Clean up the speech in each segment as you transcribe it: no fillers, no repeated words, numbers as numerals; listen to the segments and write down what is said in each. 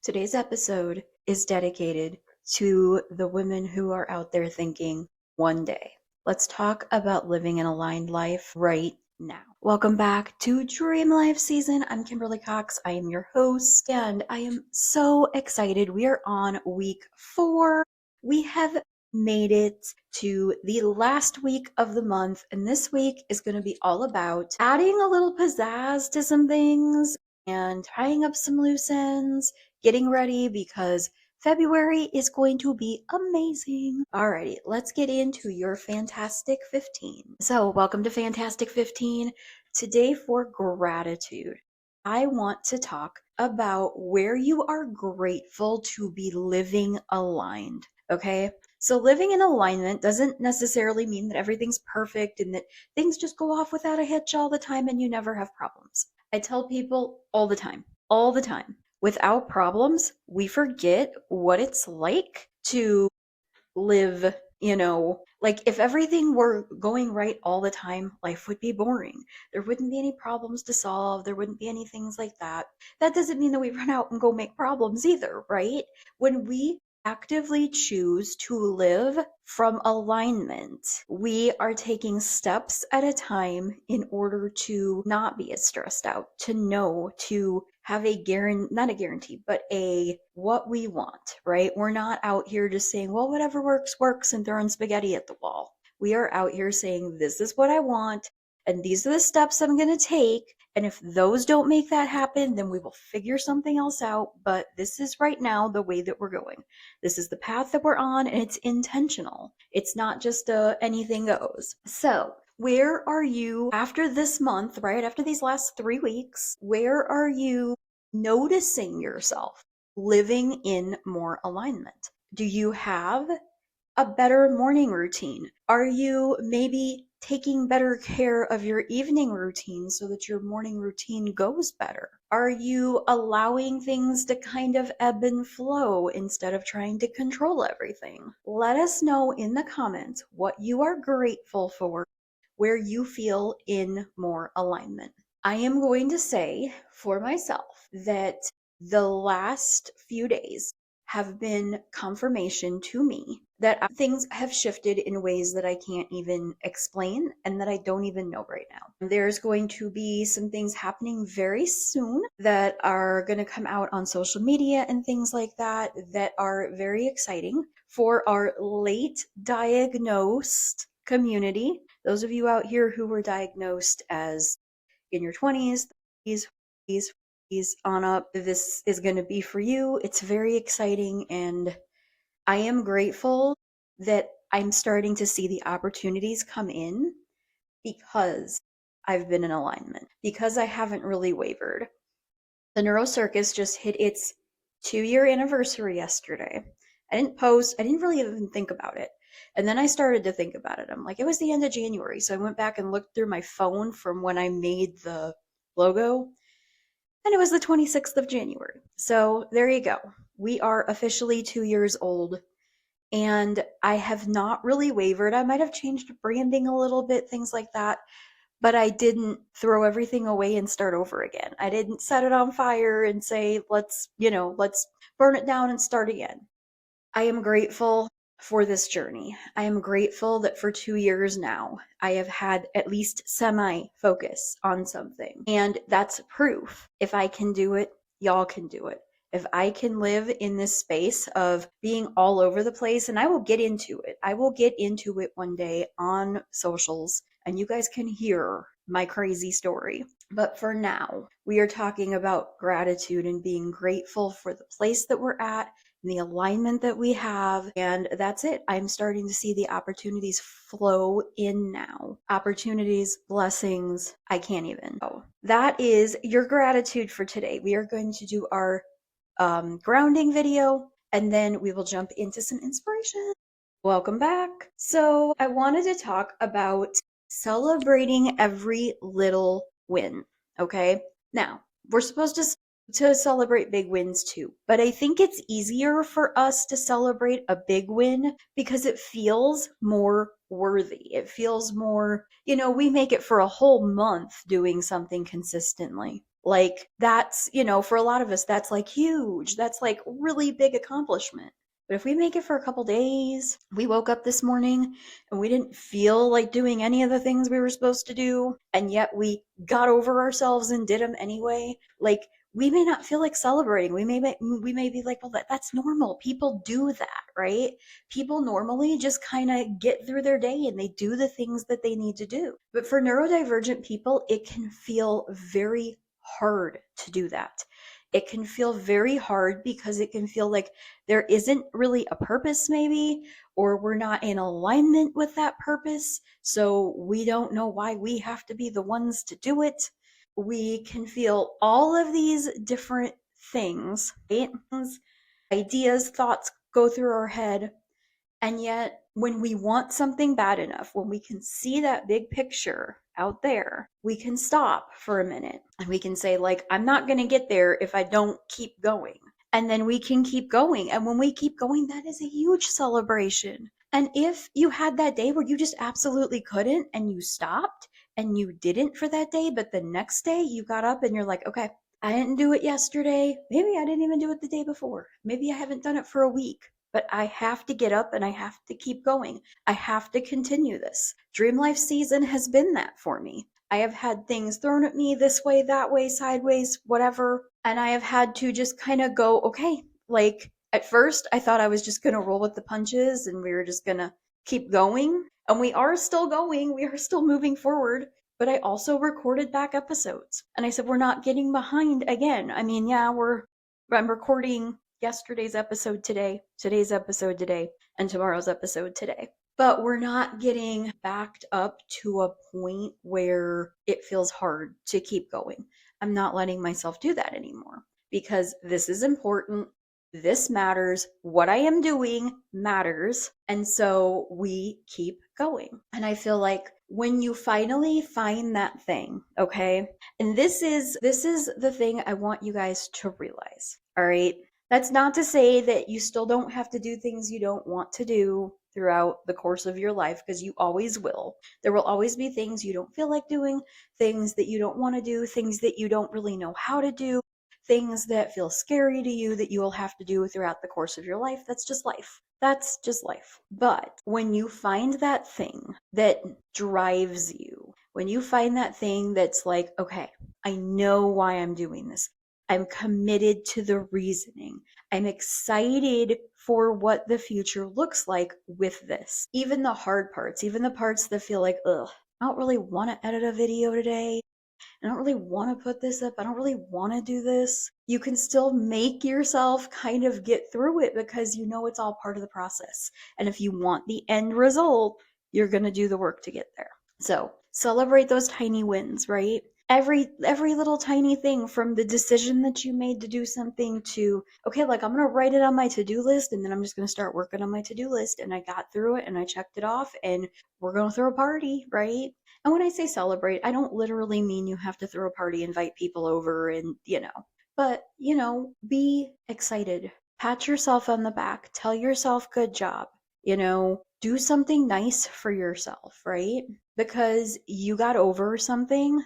Today's episode is dedicated to the women who are out there thinking, one day. Let's talk about living an aligned life right now. Welcome back to Dream Life Season. I'm Kimberly Cox. I am your host, and I am so excited. We are on week 4. We have made it to the last week of the month, and this week is going to be all about adding a little pizzazz to some things and tying up some loose ends, getting ready because February is going to be amazing. Alrighty, let's get into your Fantastic 15. So, welcome to Fantastic 15. Today, for gratitude, I want to talk about where you are grateful to be living aligned. Okay? So, living in alignment doesn't necessarily mean that everything's perfect and that things just go off without a hitch all the time and you never have problems. I tell people all the time, without problems, we forget what it's like to live, like if everything were going right all the time, life would be boring. There wouldn't be any problems to solve. There wouldn't be any things like that. That doesn't mean that we run out and go make problems either, right? When we actively choose to live from alignment, we are taking steps at a time in order to not be as stressed out, to have a guarantee, not a guarantee, but a what we want, right? We're not out here just saying, well, whatever works, works, and throwing spaghetti at the wall. We are out here saying, this is what I want, and these are the steps I'm going to take. And if those don't make that happen, then we will figure something else out. But this is right now the way that we're going. This is the path that we're on, and it's intentional. It's not just anything goes. So, where are you after this month, right? After these last 3 weeks, where are you noticing yourself living in more alignment? Do you have a better morning routine? Are you maybe taking better care of your evening routine so that your morning routine goes better? Are you allowing things to kind of ebb and flow instead of trying to control everything? Let us know in the comments what you are grateful for, where you feel in more alignment. I am going to say for myself that the last few days have been confirmation to me that things have shifted in ways that I can't even explain and that I don't even know right now. There's going to be some things happening very soon that are going to come out on social media and things like that that are very exciting for our late diagnosed community. Those of you out here who were diagnosed as in your 20s, 30s, 40s on up, this is going to be for you. It's very exciting, and I am grateful that I'm starting to see the opportunities come in because I've been in alignment, because I haven't really wavered. The Neuro Circus just hit its 2-year anniversary yesterday. I didn't really even think about it. And then I started to think about it. I'm like, it was the end of January. So I went back and looked through my phone from when I made the logo, and it was the 26th of January. So there you go. We are officially 2 years old, and I have not really wavered. I might have changed branding a little bit, things like that, but I didn't throw everything away and start over again. I didn't set it on fire and say, let's burn it down and start again. I am grateful for this journey. I am grateful that for 2 years now, I have had at least semi-focus on something. And that's proof. If I can do it, y'all can do it. If I can live in this space of being all over the place, and I will get into it. I will get into it one day on socials, and you guys can hear my crazy story. But for now, we are talking about gratitude and being grateful for the place that we're at, and the alignment that we have, and that's it. I'm starting to see the opportunities flow in now. Opportunities, blessings, I can't even. Oh, that is your gratitude for today. We are going to do our grounding video, and then we will jump into some inspiration. Welcome back. So I wanted to talk about celebrating every little win. Okay. Now, we're supposed to celebrate big wins too, but I think it's easier for us to celebrate a big win because it feels more worthy. It feels more, we make it for a whole month doing something consistently. Like that's, for a lot of us, that's like huge. That's like really big accomplishment. But if we make it for a couple days, we woke up this morning and we didn't feel like doing any of the things we were supposed to do, and yet we got over ourselves and did them anyway. Like we may not feel like celebrating. We may be like, well, that's normal. People do that, right? People normally just kind of get through their day and they do the things that they need to do. But for neurodivergent people, it can feel very hard to do that. It can feel very hard because it can feel like there isn't really a purpose, maybe, or we're not in alignment with that purpose. So we don't know why we have to be the ones to do it. We can feel all of these different things, right? Ideas, thoughts go through our head. And yet, when we want something bad enough, when we can see that big picture out there, we can stop for a minute and we can say, like, I'm not going to get there if I don't keep going. And then we can keep going. And when we keep going, that is a huge celebration. And if you had that day where you just absolutely couldn't and you stopped and you didn't for that day, but the next day you got up and you're like, okay, I didn't do it yesterday. Maybe I didn't even do it the day before. Maybe I haven't done it for a week. But I have to get up and I have to keep going. I have to continue this. Dream Life season has been that for me. I have had things thrown at me this way, that way, sideways, whatever. And I have had to just kind of go, okay, like at first I thought I was just going to roll with the punches and we were just going to keep going. And we are still going. We are still moving forward. But I also recorded back episodes. And I said, we're not getting behind again. I mean, yeah, I'm recording yesterday's episode today, today's episode today, and tomorrow's episode today. But we're not getting backed up to a point where it feels hard to keep going. I'm not letting myself do that anymore because this is important. This matters. What I am doing matters. And so we keep going. And I feel like when you finally find that thing, okay? And this is the thing I want you guys to realize. All right? That's not to say that you still don't have to do things you don't want to do throughout the course of your life, because you always will. There will always be things you don't feel like doing, things that you don't want to do, things that you don't really know how to do, things that feel scary to you that you will have to do throughout the course of your life. That's just life. That's just life. But when you find that thing that drives you, when you find that thing that's like, okay, I know why I'm doing this. I'm committed to the reasoning. I'm excited for what the future looks like with this. Even the hard parts, even the parts that feel like, ugh, I don't really want to edit a video today. I don't really want to put this up. I don't really want to do this. You can still make yourself kind of get through it because you know it's all part of the process. And if you want the end result, you're going to do the work to get there. So celebrate those tiny wins, right? Every little tiny thing, from the decision that you made to do something to, okay, like I'm going to write it on my to-do list and then I'm just going to start working on my to-do list, and I got through it and I checked it off and we're going to throw a party, right? And when I say celebrate, I don't literally mean you have to throw a party, invite people over and, but, be excited. Pat yourself on the back. Tell yourself good job. Do something nice for yourself, right? Because you got over something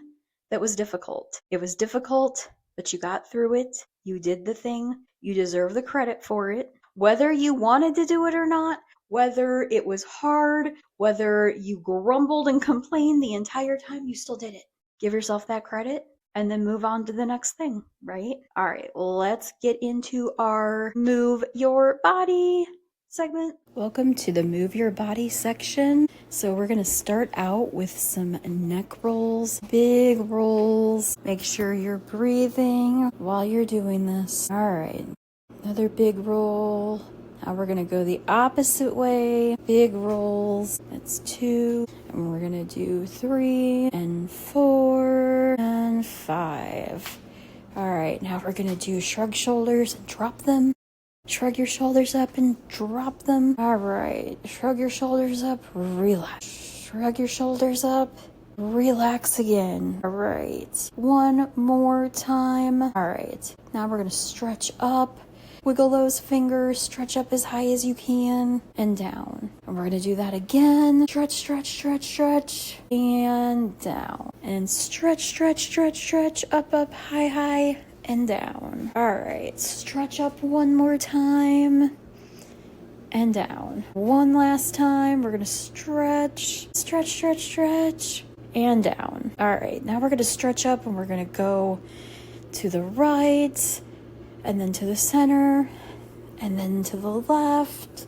that was difficult. It was difficult, but you got through it. You did the thing. You deserve the credit for it. Whether you wanted to do it or not, whether it was hard, whether you grumbled and complained the entire time, you still did it. Give yourself that credit and then move on to the next thing, right? All right, let's get into our Move Your Body segment. Welcome to the Move Your Body section. So we're going to start out with some neck rolls, big rolls. Make sure you're breathing while you're doing this. All right, another big roll. Now we're going to go the opposite way. Big rolls. That's 2. And we're going to do 3 and 4 and 5. All right, now we're going to do shrug shoulders and drop them. Shrug your shoulders up and drop them. All right, shrug your shoulders up, relax. Shrug your shoulders up, relax again. All right, one more time. All right, now we're going to stretch up Wiggle those fingers, stretch up as high as you can, and down. And we're gonna do that again. Stretch, stretch, stretch, stretch, and down. And stretch, stretch, stretch, stretch, up, up, high, high, and down. All right, stretch up one more time. And down. One last time. We're gonna stretch, stretch, stretch, stretch, and down. All right, now we're gonna stretch up and we're gonna go to the right, and then to the center, and then to the left,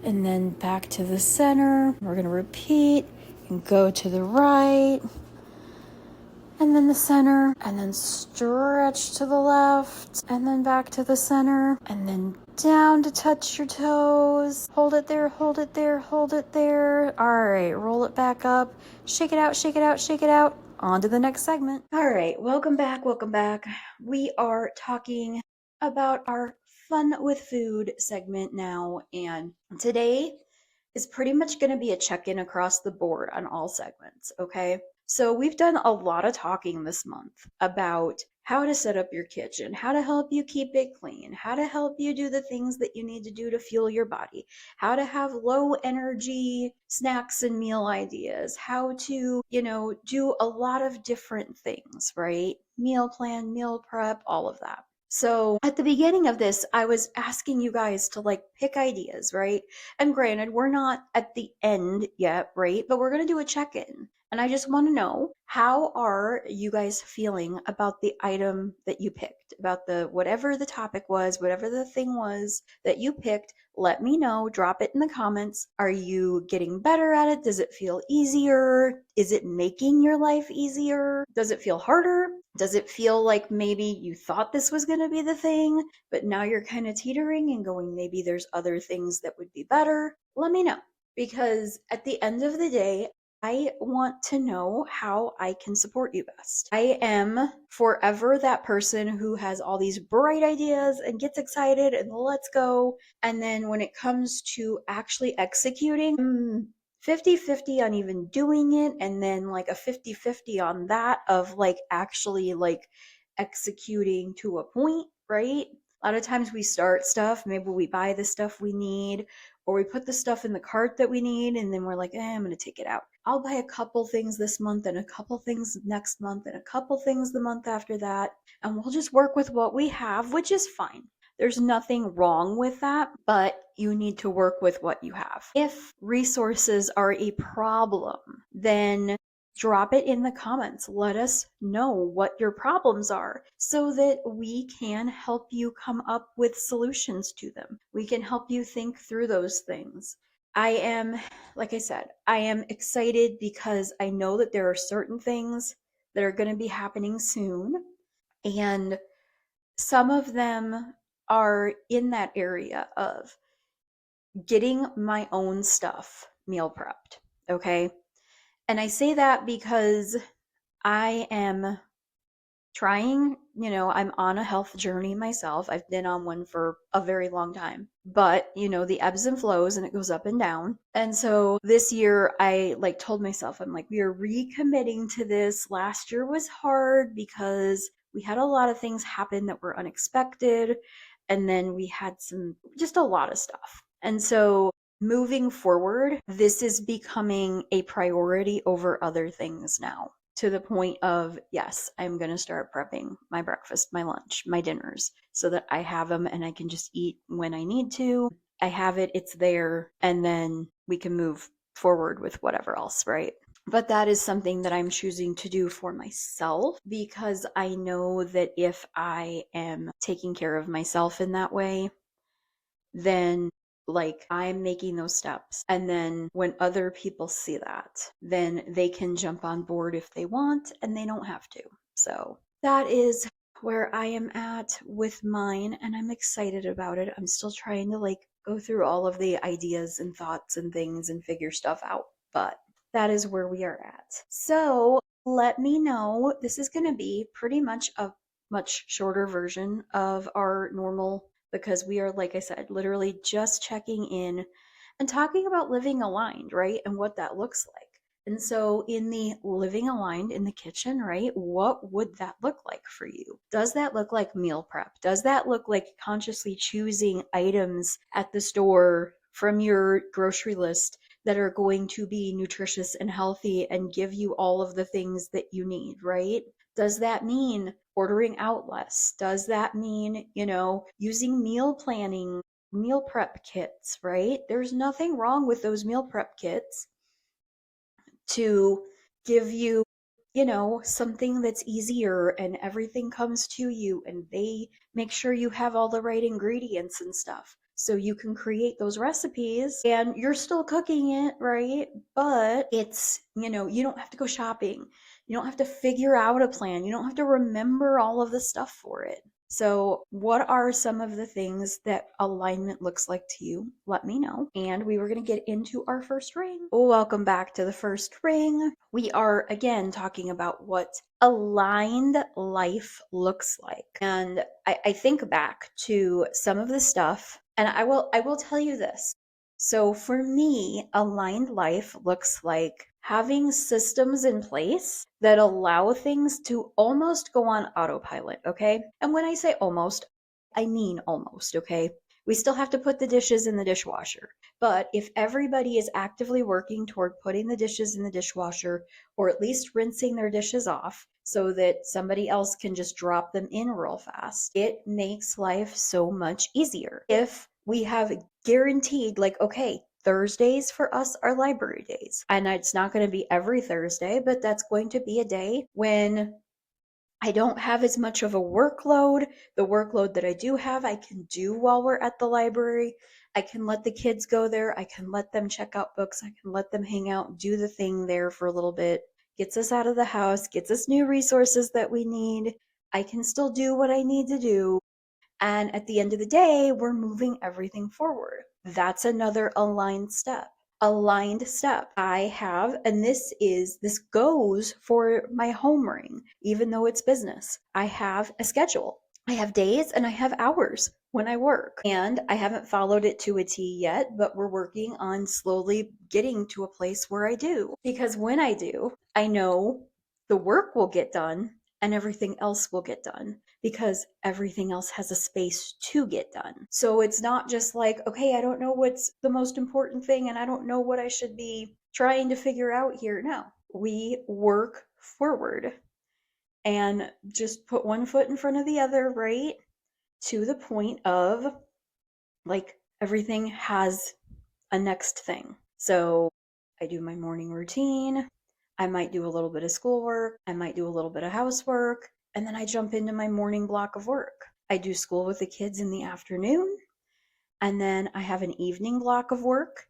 and then back to the center. We're gonna repeat and go to the right, and then the center, and then stretch to the left, and then back to the center, and then down to touch your toes. Hold it there, hold it there, hold it there. All right, roll it back up. Shake it out, shake it out, shake it out. On to the next segment. All right, welcome back, welcome back. We are talking about our fun with food segment now, and today is pretty much going to be a check-in across the board on all segments, okay? So we've done a lot of talking this month about how to set up your kitchen, how to help you keep it clean, how to help you do the things that you need to do to fuel your body, how to have low energy snacks and meal ideas, how to, do a lot of different things, right? Meal plan, meal prep, all of that. So at the beginning of this, I was asking you guys to pick ideas, right? And granted, we're not at the end yet, right? But we're going to do a check-in. And I just want to know, how are you guys feeling about the item that you picked, about whatever the topic was, whatever the thing was that you picked? Let me know, drop it in the comments. Are you getting better at it? Does it feel easier? Is it making your life easier? Does it feel harder? Does it feel like maybe you thought this was going to be the thing, but now you're kind of teetering and going, maybe there's other things that would be better? Let me know, because at the end of the day, I want to know how I can support you best. I am forever that person who has all these bright ideas and gets excited and let's go. And then when it comes to actually executing, 50-50 on even doing it, and then a 50-50 on that of actually executing to a point, right? A lot of times we start stuff, maybe we buy the stuff we need, or we put the stuff in the cart that we need, and then we're like, I'm going to take it out. I'll buy a couple things this month and a couple things next month and a couple things the month after that, and we'll just work with what we have, which is fine. There's nothing wrong with that, but you need to work with what you have. If resources are a problem, then drop it in the comments. Let us know what your problems are so that we can help you come up with solutions to them. We can help you think through those things. Like I said, I am excited because I know that there are certain things that are going to be happening soon, and some of them are in that area of getting my own stuff meal prepped, okay? And I say that because I am trying, I'm on a health journey myself. I've been on one for a very long time, but the ebbs and flows, and it goes up and down. And so this year I told myself, I'm we are recommitting to this. Last year was hard because we had a lot of things happen that were unexpected. And then we had just a lot of stuff. And so moving forward, this is becoming a priority over other things now, to the point of, yes, I'm going to start prepping my breakfast, my lunch, my dinners, so that I have them and I can just eat when I need to. I have it, it's there, and then we can move forward with whatever else, right? But that is something that I'm choosing to do for myself, because I know that if I am taking care of myself in that way, then I'm making those steps. And then when other people see that, then they can jump on board if they want, and they don't have to. So that is where I am at with mine, and I'm excited about it. I'm still trying to go through all of the ideas and thoughts and things and figure stuff out, but that is where we are at. So let me know. This is going to be pretty much a much shorter version of our normal, because we are, like I said, literally just checking in and talking about living aligned, right? And what that looks like. And so in the living aligned in the kitchen, right? What would that look like for you? Does that look like meal prep? Does that look like consciously choosing items at the store from your grocery list that are going to be nutritious and healthy and give you all of the things that you need, right? Does that mean ordering out less? Does that mean, using meal planning, meal prep kits, right? There's nothing wrong with those meal prep kits to give you, something that's easier and everything comes to you and they make sure you have all the right ingredients and stuff. So you can create those recipes and you're still cooking it, right? But it's, you don't have to go shopping. You don't have to figure out a plan. You don't have to remember all of the stuff for it. So, what are some of the things that alignment looks like to you? Let me know. And we were going to get into our first ring. Welcome back to the first ring. We are again talking about what aligned life looks like. And I think back to some of the stuff, and I will tell you this. So for me, aligned life looks like having systems in place that allow things to almost go on autopilot, okay? And when I say almost, I mean almost, okay? We still have to put the dishes in the dishwasher. But if everybody is actively working toward putting the dishes in the dishwasher, or at least rinsing their dishes off so that somebody else can just drop them in real fast, it makes life so much easier. If we have guaranteed, like, okay, Thursdays for us are library days. And it's not going to be every Thursday, but that's going to be a day when I don't have as much of a workload. The workload that I do have, I can do while we're at the library. I can let the kids go there. I can let them check out books. I can let them hang out, do the thing there for a little bit. Gets us out of the house, gets us new resources that we need. I can still do what I need to do. And at the end of the day, we're moving everything forward. That's another aligned step. Aligned step. I have, and this goes for my home ring, even though it's business. I have a schedule. I have days and I have hours when I work. And I haven't followed it to a T yet, but we're working on slowly getting to a place where I do. Because when I do, I know the work will get done and everything else will get done because everything else has a space to get done. So it's not just like, okay, I don't know what's the most important thing and I don't know what I should be trying to figure out here. No, we work forward and just put one foot in front of the other, right? To the point of like everything has a next thing. So I do my morning routine. I might do a little bit of schoolwork. I might do a little bit of housework. And then I jump into my morning block of work. I do school with the kids in the afternoon. And then I have an evening block of work.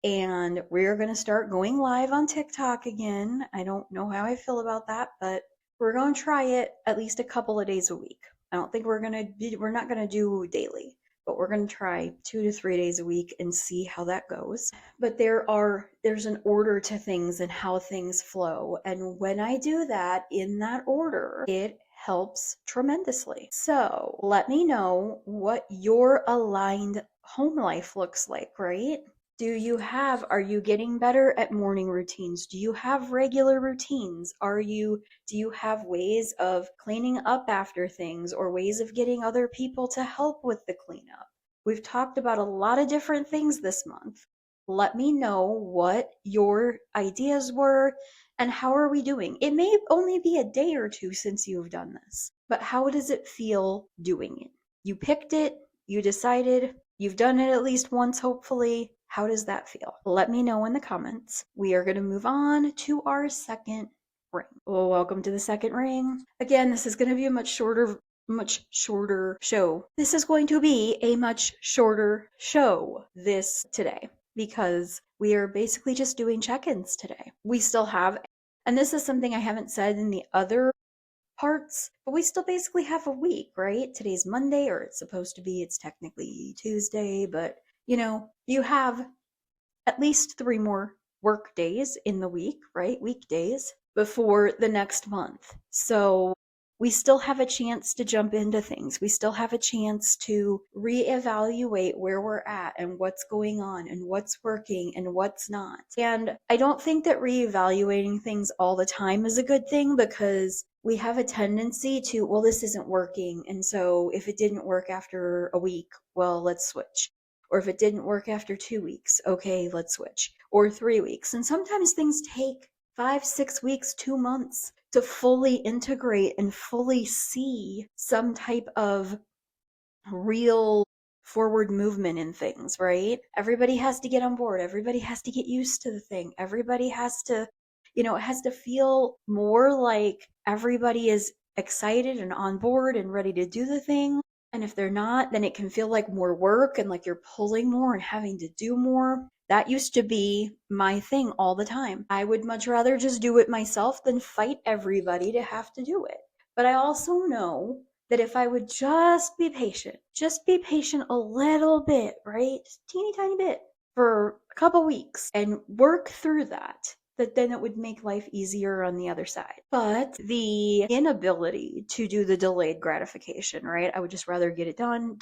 And we're going to start going live on TikTok again. I don't know how I feel about that, but we're going to try it at least a couple of days a week. I don't think we're not going to do daily, but we're going to try 2 to 3 days a week and see how that goes. But there's an order to things and how things flow. And when I do that in that order, it helps tremendously. So let me know what your aligned home life looks like, right? Are you getting better at morning routines? Do you have regular routines? Do you have ways of cleaning up after things or ways of getting other people to help with the cleanup? We've talked about a lot of different things this month. Let me know what your ideas were and how are we doing? It may only be a day or two since you've done this, but how does it feel doing it? You picked it, you decided, you've done it at least once, hopefully. How does that feel? Let me know in the comments. We are going to move on to our second ring. Well, welcome to the second ring. Again, this is going to be a much shorter show. This is going to be a much shorter show this today because we are basically just doing check-ins today. We still have, and this is something I haven't said in the other parts, but we still basically have a week, right? Today's Monday, or it's technically Tuesday, but you have at least 3 more work days in the week, right? Weekdays before the next month. So we still have a chance to jump into things. We still have a chance to reevaluate where we're at and what's going on and what's working and what's not. And I don't think that reevaluating things all the time is a good thing, because we have a tendency to, well, this isn't working. And so if it didn't work after a week, well, let's switch. Or if it didn't work after 2 weeks, okay, let's switch. Or 3 weeks. And sometimes things take 5, 6 weeks, 2 months to fully integrate and fully see some type of real forward movement in things, right? Everybody has to get on board. Everybody has to get used to the thing. Everybody has to, it has to feel more like everybody is excited and on board and ready to do the thing. And if they're not, then it can feel like more work and like you're pulling more and having to do more. That used to be my thing all the time. I would much rather just do it myself than fight everybody to have to do it. But I also know that if I would just be patient a little bit, right? Just a teeny tiny bit for a couple weeks and work through that, then it would make life easier on the other side. But the inability to do the delayed gratification, right? I would just rather get it done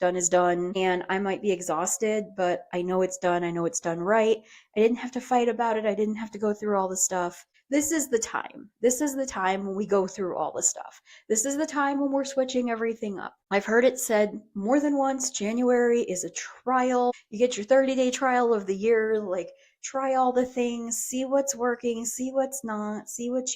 is done. And I might be exhausted, but I know it's done. I know it's done right. I didn't have to fight about it. I didn't have to go through all the stuff. This is the time. This is the time when we go through all the stuff. This is the time when we're switching everything up. I've heard it said more than once, January is a trial. You get your 30-day trial of the year, like try all the things, see what's working, see what's not, see what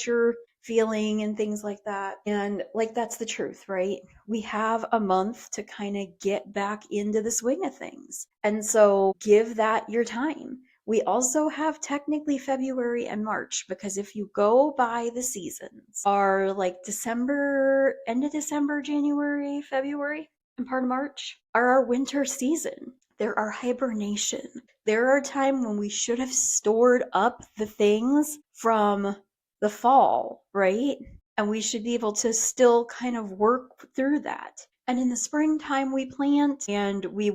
you're feeling and things like that. And like, that's the truth, right? We have a month to kind of get back into the swing of things. And so give that your time. We also have technically February and March, because if you go by the seasons, are like December, end of December, January, February, and part of March are our winter season. They're our hibernation. There are times when we should have stored up the things from the fall, right? And we should be able to still kind of work through that. And in the springtime, we plant and we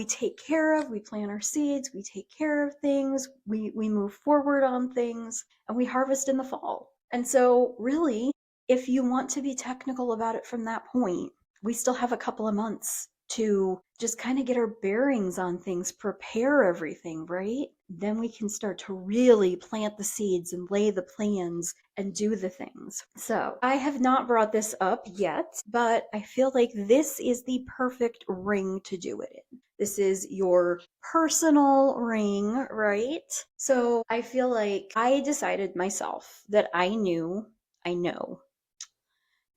take care of, we plant our seeds, we take care of things, we move forward on things, and we harvest in the fall. And so really, if you want to be technical about it from that point, we still have a couple of months to just kind of get our bearings on things, prepare everything, right? Then we can start to really plant the seeds and lay the plans and do the things. So I have not brought this up yet, but I feel like this is the perfect ring to do it in. This is your personal ring, right? So I feel like I decided myself that I know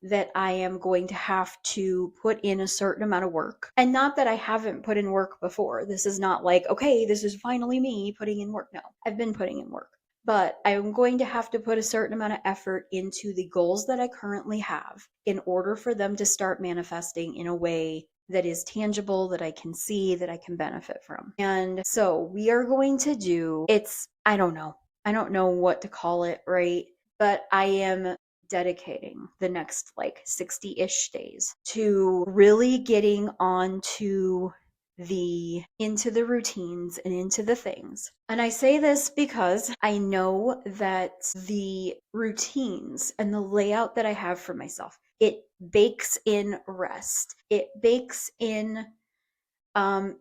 that I am going to have to put in a certain amount of work. And not that I haven't put in work before. This is not like, okay, this is finally me putting in work. No, I've been putting in work. But I'm going to have to put a certain amount of effort into the goals that I currently have in order for them to start manifesting in a way that is tangible, that I can see, that I can benefit from. And so we are going to do, I don't know what to call it, right? But I am dedicating the next like 60-ish days to really getting onto into the routines and into the things. And I say this because I know that the routines and the layout that I have for myself, it bakes in rest. It bakes in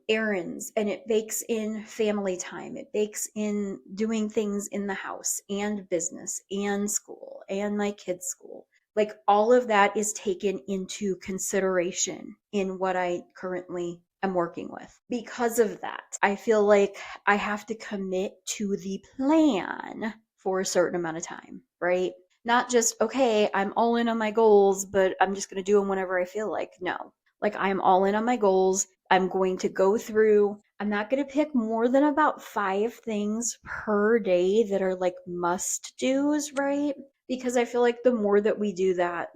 errands, and it bakes in family time. It bakes in doing things in the house and business and school and my kids' school. Like, all of that is taken into consideration in what I currently am working with. Because of that, I feel like I have to commit to the plan for a certain amount of time, right? Not just, okay, I'm all in on my goals, but I'm just going to do them whenever I feel like. No, like, I'm all in on my goals. I'm going to go through, I'm not going to pick more than about 5 things per day that are like must do's, right? Because I feel like the more that we do that,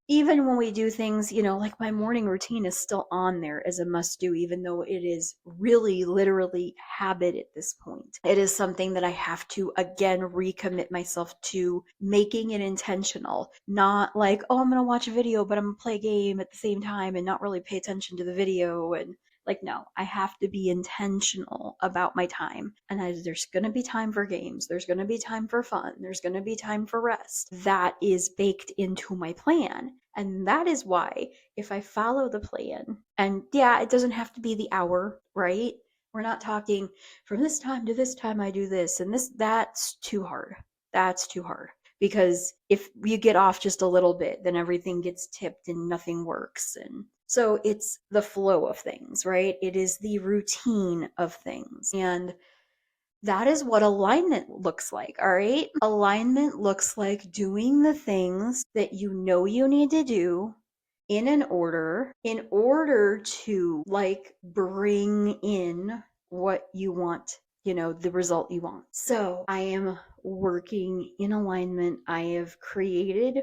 even when we do things, like my morning routine is still on there as a must do, even though it is really literally habit at this point. It is something that I have to, again, recommit myself to making it intentional, not like, oh, I'm going to watch a video, but I'm going to play a game at the same time and not really pay attention to the video. And Like, no, I have to be intentional about my time. And there's going to be time for games. There's going to be time for fun. There's going to be time for rest. That is baked into my plan. And that is why if I follow the plan, and yeah, it doesn't have to be the hour, right? We're not talking from this time to this time I do this and this, that's too hard. That's too hard. Because if you get off just a little bit, then everything gets tipped and nothing works. And so it's the flow of things, right? It is the routine of things. And that is what alignment looks like, all right? Alignment looks like doing the things that you know you need to do in order to like bring in what you want, the result you want. So I am working in alignment. I have created,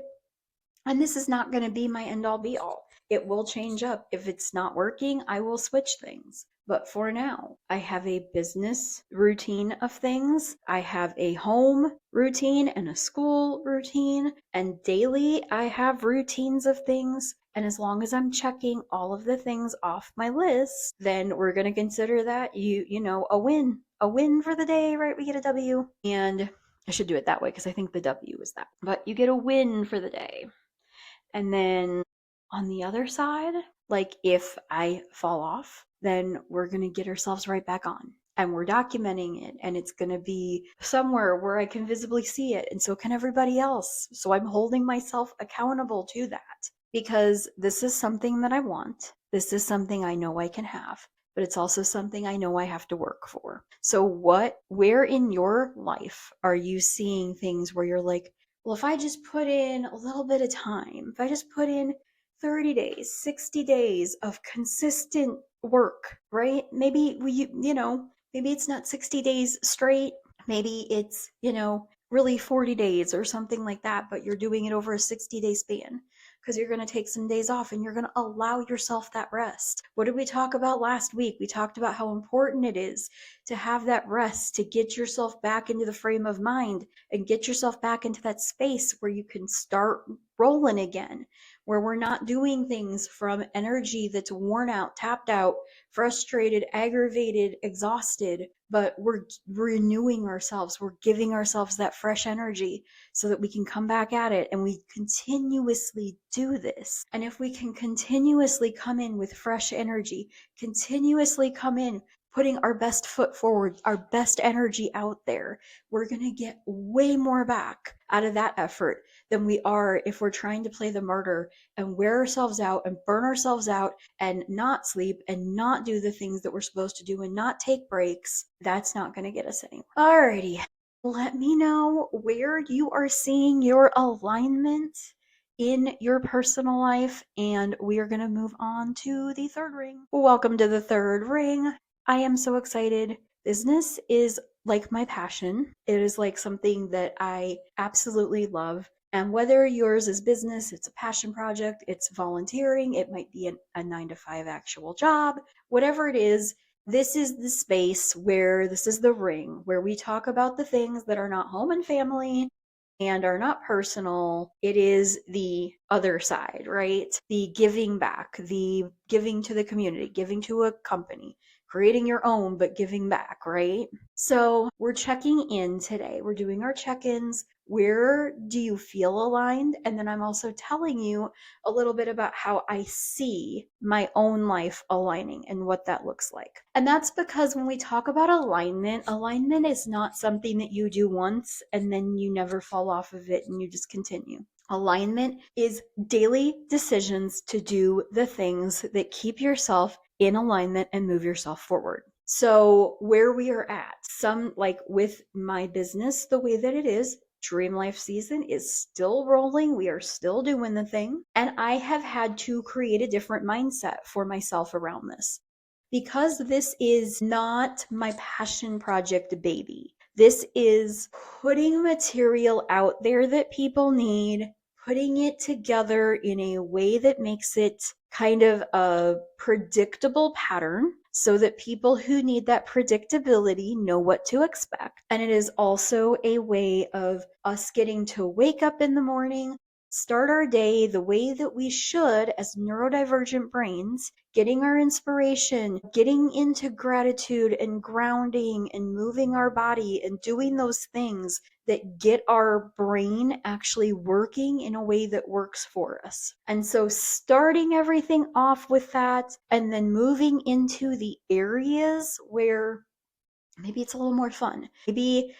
and this is not going to be my end all be all. It will change up. If it's not working, I will switch things. But for now, I have a business routine of things. I have a home routine and a school routine. And daily, I have routines of things. And as long as I'm checking all of the things off my list, then we're going to consider that a win. A win for the day, right? We get a W. And I should do it that way because I think the W is that. But you get a win for the day. And then on the other side, like if I fall off, then we're going to get ourselves right back on. And we're documenting it, and it's going to be somewhere where I can visibly see it. And so can everybody else. So I'm holding myself accountable to that because this is something that I want. This is something I know I can have, but it's also something I know I have to work for. So where in your life are you seeing things where you're like, well, if I just put in a little bit of time, if I just put in 30 days, 60 days of consistent work, right? Maybe maybe it's not 60 days straight. Maybe it's, really 40 days or something like that, but you're doing it over a 60-day span because you're going to take some days off and you're going to allow yourself that rest. What did we talk about last week? We talked about how important it is to have that rest, to get yourself back into the frame of mind and get yourself back into that space where you can start rolling again, where we're not doing things from energy that's worn out, tapped out, frustrated, aggravated, exhausted, but we're renewing ourselves. We're giving ourselves that fresh energy so that we can come back at it. And we continuously do this. And if we can continuously come in with fresh energy, continuously come in putting our best foot forward, our best energy out there, we're going to get way more back out of that effort than we are if we're trying to play the martyr and wear ourselves out and burn ourselves out and not sleep and not do the things that we're supposed to do and not take breaks. That's not going to get us anywhere. Alrighty. Let me know where you are seeing your alignment in your personal life, and we are going to move on to the third ring. Welcome to the third ring. I am so excited. Business is like my passion. It is like something that I absolutely love. And whether yours is business, it's a passion project, it's volunteering, it might be a 9-to-5 actual job, whatever it is, this is the space where this is the ring where we talk about the things that are not home and family and are not personal. It is the other side, right? The giving back, the giving to the community, giving to a company, creating your own, but giving back, right? So we're checking in today. We're doing our check-ins. Where do you feel aligned? And then I'm also telling you a little bit about how I see my own life aligning and what that looks like. And that's because when we talk about alignment, alignment is not something that you do once and then you never fall off of it and you just continue. Alignment is daily decisions to do the things that keep yourself in alignment and move yourself forward. So where we are at, like with my business, the way that it is, Dream Life season is still rolling. We are still doing the thing. And I have had to create a different mindset for myself around this because this is not my passion project baby. This is putting material out there that people need, putting it together in a way that makes it kind of a predictable pattern so that people who need that predictability know what to expect. And it is also a way of us getting to wake up in the morning, start our day the way that we should as neurodivergent brains, getting our inspiration, getting into gratitude and grounding and moving our body and doing those things that get our brain actually working in a way that works for us. And so starting everything off with that and then moving into the areas where maybe it's a little more fun. Maybe,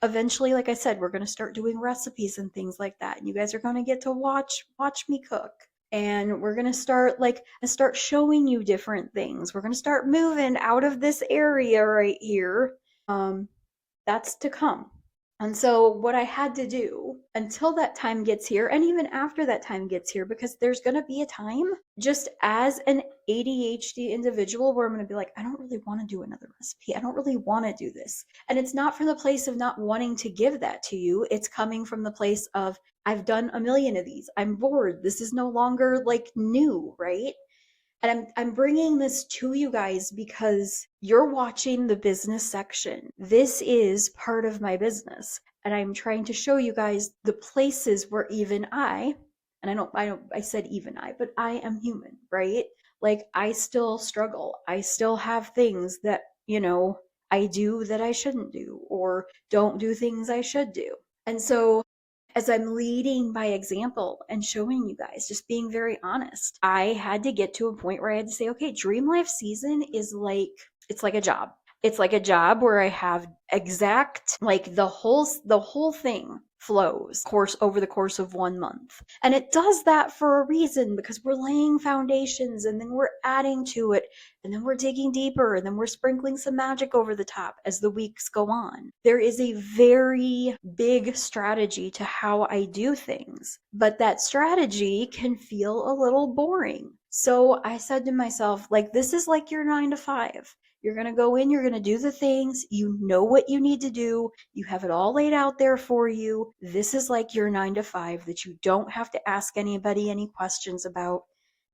eventually, like I said, we're going to start doing recipes and things like that. And you guys are going to get to watch me cook. And we're going to start showing you different things. We're going to start moving out of this area right here. That's to come. And so what I had to do until that time gets here, and even after that time gets here, because there's going to be a time just as an ADHD individual where I'm going to be like, I don't really want to do another recipe. I don't really want to do this. And it's not from the place of not wanting to give that to you. It's coming from the place of, I've done a million of these. I'm bored. This is no longer like new, right? And I'm bringing this to you guys because you're watching the business section. This is part of my business. And I'm trying to show you guys the places where even I said even I, but I am human, right? Like I still struggle. I still have things that, I do that I shouldn't do or don't do things I should do. And so as I'm leading by example and showing you guys, just being very honest, I had to get to a point where I had to say, okay, Dream Life season is like, it's like a job. It's like a job where I have exact, like the whole thing flows over the course of 1 month. And it does that for a reason because we're laying foundations and then we're adding to it and then we're digging deeper and then we're sprinkling some magic over the top as the weeks go on. There is a very big strategy to how I do things, but that strategy can feel a little boring. So I said to myself, like, this is like your 9 to 5. You're going to go in, you're going to do the things, you know what you need to do, you have it all laid out there for you. This is like your 9 to 5 that you don't have to ask anybody any questions about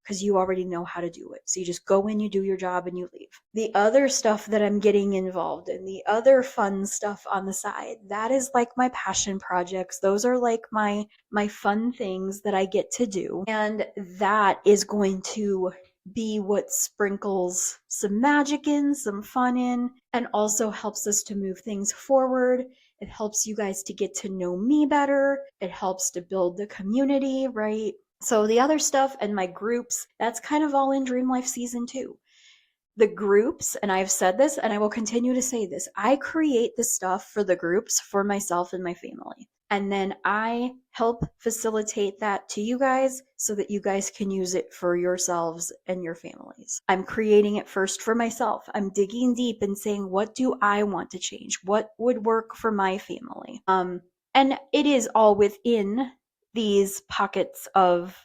because you already know how to do it. So you just go in, you do your job, and you leave. The other stuff that I'm getting involved in, the other fun stuff on the side, that is like my passion projects. Those are like my fun things that I get to do. And that is going to be what sprinkles some magic in, some fun in, and also helps us to move things forward. It helps you guys to get to know me better. It helps to build the community, right? So the other stuff and my groups, that's kind of all in Dream Life season 2. The groups, and I've said this and I will continue to say this, I create the stuff for the groups for myself and my family. And then I help facilitate that to you guys so that you guys can use it for yourselves and your families. I'm creating it first for myself. I'm digging deep and saying, what do I want to change? What would work for my family? And it is all within these pockets of,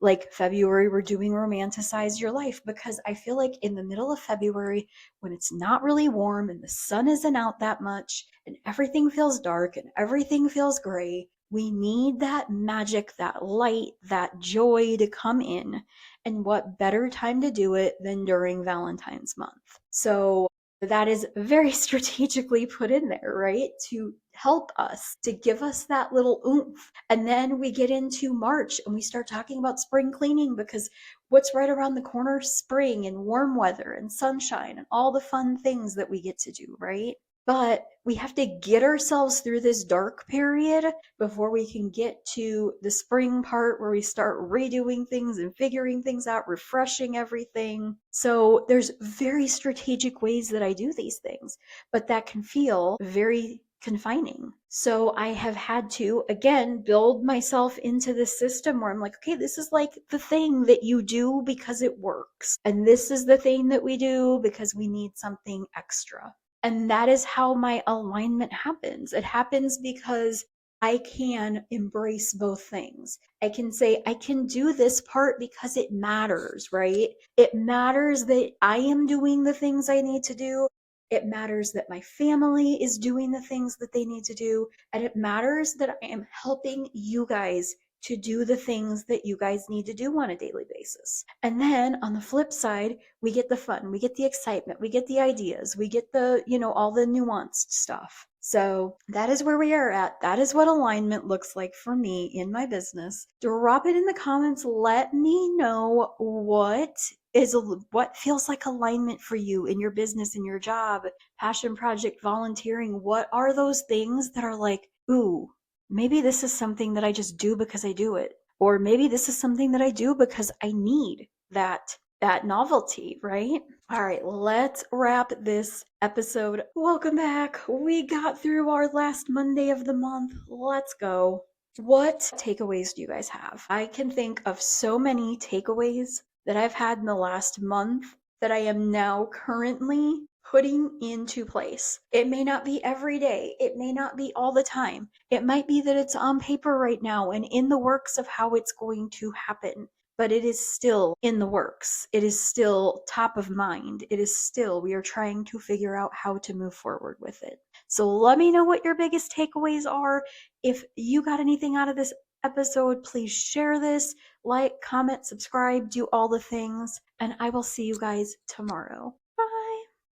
like February, we're doing Romanticize Your Life because I feel like in the middle of February, when it's not really warm and the sun isn't out that much and everything feels dark and everything feels gray, we need that magic, that light, that joy to come in. And what better time to do it than during Valentine's month? So that is very strategically put in there, right? To help us, to give us that little oomph. And then we get into March and we start talking about spring cleaning because what's right around the corner? Spring and warm weather and sunshine and all the fun things that we get to do, right? But we have to get ourselves through this dark period before we can get to the spring part where we start redoing things and figuring things out, refreshing everything. So there's very strategic ways that I do these things, but that can feel very confining. So I have had to, again, build myself into this system where I'm like, okay, this is like the thing that you do because it works. And this is the thing that we do because we need something extra. And that is how my alignment happens. It happens because I can embrace both things. I can say, I can do this part because it matters, right? It matters that I am doing the things I need to do. It matters that my family is doing the things that they need to do. And it matters that I am helping you guys to do the things that you guys need to do on a daily basis. And then on the flip side, we get the fun, we get the excitement, we get the ideas, we get the, all the nuanced stuff. So that is where we are at. That is what alignment looks like for me in my business. Drop it in the comments. Let me know what is what feels like alignment for you in your business, in your job, passion project, volunteering. What are those things that are like, ooh, maybe this is something that I just do because I do it. Or maybe this is something that I do because I need that novelty, right? All right, let's wrap this episode. Welcome back. We got through our last Monday of the month. Let's go. What takeaways do you guys have? I can think of so many takeaways that I've had in the last month that I am now currently putting into place. It may not be every day. It may not be all the time. It might be that it's on paper right now and in the works of how it's going to happen. But it is still in the works. It is still top of mind. It is still, we are trying to figure out how to move forward with it. So let me know what your biggest takeaways are. If you got anything out of this episode, please share this, like, comment, subscribe, do all the things, and I will see you guys tomorrow.